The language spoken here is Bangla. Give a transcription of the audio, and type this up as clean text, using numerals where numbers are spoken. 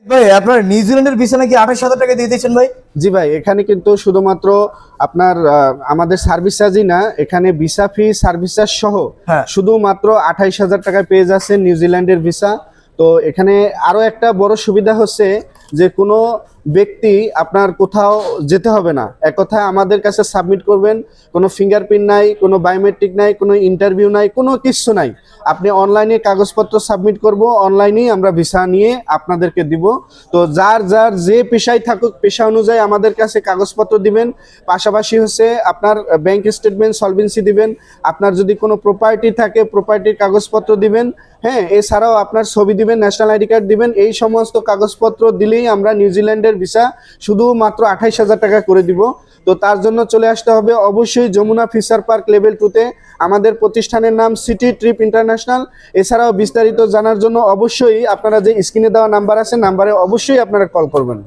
ভাই আপনার নিউজিল্যান্ডের ভিসা নাকি 28,000 টাকা দিয়ে দিয়েছেন ভাই? জি ভাই, এখানে কিন্তু শুধুমাত্র আপনার আমাদের সার্ভিস চার্জই না, এখানে ভিসা ফি সার্ভিস চার্জ সহ হ্যাঁ। শুধুমাত্র 28,000 টাকায় পেয়ে যাচ্ছে নিউজিল্যান্ডের ভিসা। তো এখানে আরো একটা বড় সুবিধা হচ্ছে যে কোনো ব্যক্তি আপনার কোথাও যেতে হবে না, এক কথায় আমাদের কাছে সাবমিট করবেন, কোনো ফিঙ্গারপ্রিন্ট নাই, কোনো বায়োমেট্রিক নাই, কোনো ইন্টারভিউ নাই, কোনো কিছু নাই। আপনি অনলাইনে কাগজপত্র সাবমিট করব, অনলাইনেই আমরা ভিসা নিয়ে আপনাদেরকে দিব। তো যার যার যে পেশায় থাকুক পেশা অনুযায়ী আমাদের কাছে কাগজপত্র দিবেন, পাশাপাশি হচ্ছে আপনার ব্যাংক স্টেটমেন্ট সলভেন্সি দিবেন, আপনার যদি কোনো প্রপার্টি থাকে প্রপার্টির কাগজপত্র দিবেন, হ্যাঁ, এছাড়াও আপনার ছবি দিবেন, ন্যাশনাল আইডি কার্ড দিবেন। এই সমস্ত কাগজপত্র দিলেই আমরা নিউজিল্যান্ডের ভিসা শুধুমাত্র 28,000 টাকা করে দিব। তো তার জন্য চলে আসতে হবে অবশ্যই যমুনা ফিশার পার্ক লেভেল 2-তে। আমাদের প্রতিষ্ঠানের নাম সিটি ট্রিপ ইন্টারন্যাশনাল। এছাড়াও বিস্তারিত জানার জন্য অবশ্যই আপনারা যে স্ক্রিনে দেওয়া নাম্বার আছে, নাম্বারে অবশ্যই আপনারা কল করবেন।